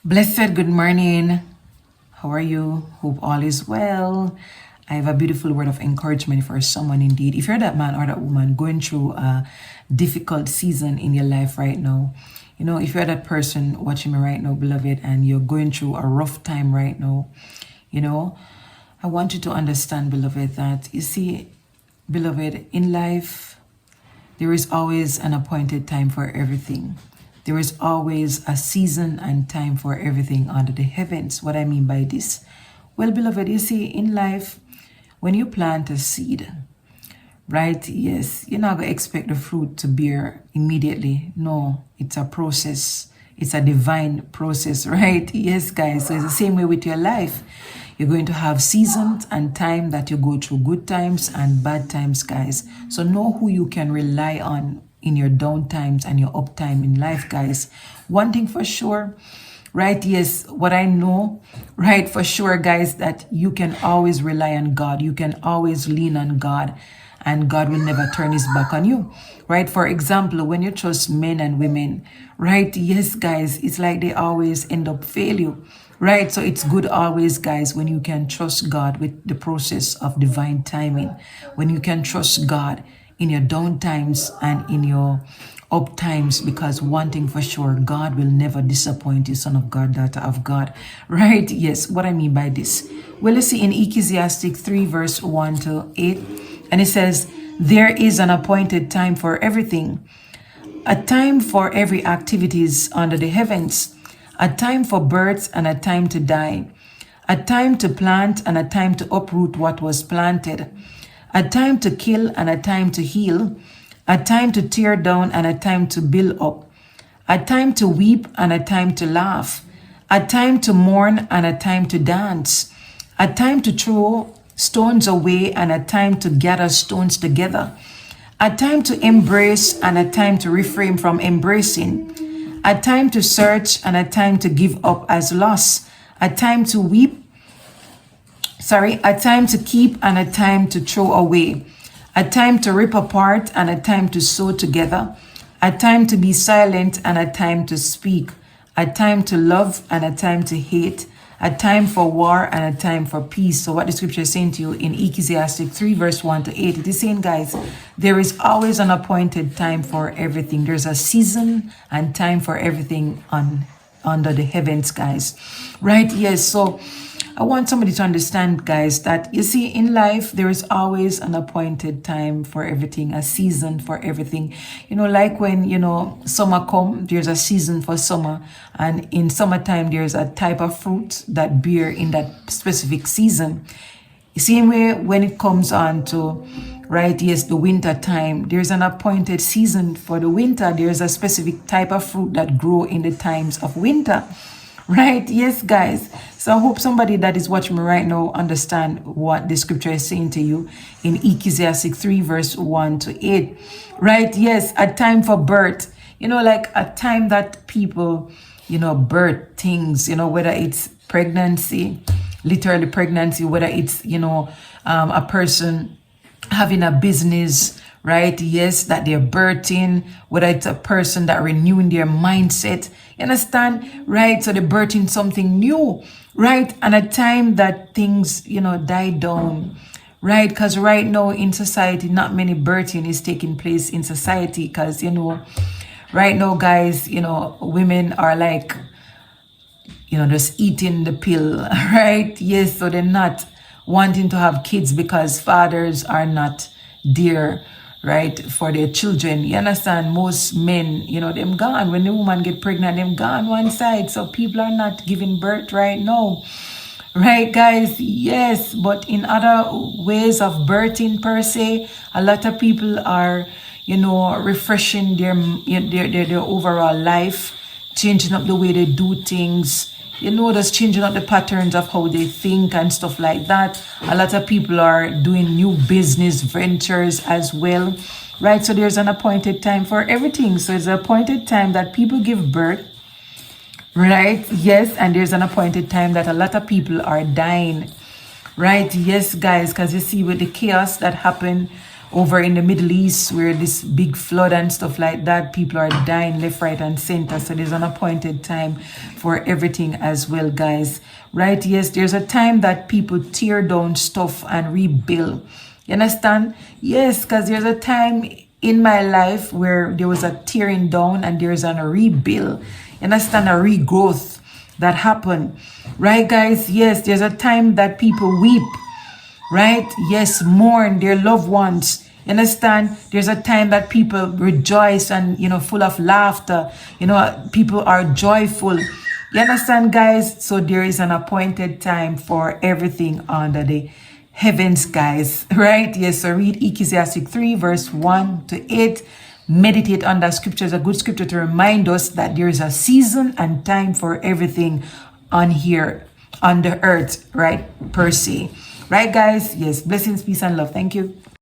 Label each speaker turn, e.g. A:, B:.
A: Blessed good morning. How are you? Hope all is well. I have a beautiful word of encouragement for someone indeed. If you're that man or that woman going through a difficult season in your life right now, if you're that person watching me right now, beloved, and you're going through a rough time right now, I want you to understand, beloved, that you see, beloved, in life, there is always an appointed time for everything. There is always a season and time for everything under the heavens. What I mean by this? Well, beloved, you see, in life, when you plant a seed, right? Yes, you're not going to expect the fruit to bear immediately. No, it's a process. It's a divine process, right? Yes, guys. So it's the same way with your life. You're going to have seasons and time that you go through good times and bad times, guys. So know who you can rely on in your down times and your up time in life, guys. One thing for sure, right? Yes, what I know, right, for sure, guys, that you can always rely on God. You can always lean on God, and God will never turn his back on you, right? For example, when you trust men and women, right? Yes, guys, it's like they always end up fail you, right? So it's good always, guys, when you can trust God with the process of divine timing, when you can trust God in your down times and in your up times, because one thing for sure, God will never disappoint you, son of God, daughter of God, right? Yes, what I mean by this? Well, let's see in Ecclesiastes 3 verse 1 to 8, and it says, there is an appointed time for everything, a time for every activities under the heavens, a time for birth and a time to die, a time to plant and a time to uproot what was planted, a time to kill and a time to heal, a time to tear down and a time to build up, a time to weep and a time to laugh, a time to mourn and a time to dance, a time to throw stones away and a time to gather stones together, a time to embrace and a time to refrain from embracing, a time to search and a time to give up as lost, a time to weep, a time to keep and a time to throw away, a time to rip apart and a time to sew together, a time to be silent and a time to speak, a time to love and a time to hate, a time for war and a time for peace. So what the scripture is saying to you in Ecclesiastes 3 verse 1 to 8, it is saying, guys, there is always an appointed time for everything. There's a season and time for everything under the heavens, guys, right? Yes. So I want somebody to understand, guys, that you see in life, there is always an appointed time for everything, a season for everything. Like when, summer come, there's a season for summer. And in summertime, there's a type of fruit that bear in that specific season. Same way when it comes on to, right, yes, the winter time, there's an appointed season for the winter. There's a specific type of fruit that grow in the times of winter. Right? Yes, guys. So I hope somebody that is watching me right now understand what the scripture is saying to you in Ecclesiastes 3 verse 1 to 8. Right? Yes, a time for birth. Like a time that people, birth things, whether it's pregnancy, literally pregnancy, whether it's, a person having a business, right? Yes, that they're birthing, whether it's a person that renewing their mindset. You understand? Right? So they're birthing something new, right? And a time that things, die down, right? Because right now in society, not many birthing is taking place in society because, right now, guys, women are like, just eating the pill, right? Yes, so they're not wanting to have kids because fathers are not there, right, for their children. You understand? Most men, them gone. When the woman get pregnant, them gone one side. So people are not giving birth right now. Right, guys? Yes, but in other ways of birthing per se, a lot of people are, refreshing their overall life, changing up the way they do things, just changing up the patterns of how they think and stuff like that. A lot of people are doing new business ventures as well, right? So there's an appointed time for everything. So it's an appointed time that people give birth, right? Yes, and there's an appointed time that a lot of people are dying, right? Yes, guys, because you see with the chaos that happened over in the Middle East where this big flood and stuff like that, people are dying left, right, and center. So there's an appointed time for everything as well, guys. Right? Yes, there's a time that people tear down stuff and rebuild. You understand? Yes, because there's a time in my life where there was a tearing down and there's a rebuild. You understand? A regrowth that happened. Right, guys? Yes, there's a time that people weep. Right? Yes, mourn their loved ones. You understand? There's a time that people rejoice and, full of laughter. People are joyful. You understand, guys? So there is an appointed time for everything under the heavens, guys. Right? Yes, so read Ecclesiastes 3 verse 1 to 8. Meditate on that scripture. It's a good scripture to remind us that there is a season and time for everything on here, on the earth, right, per se. Right, guys? Yes, blessings, peace, and love. Thank you.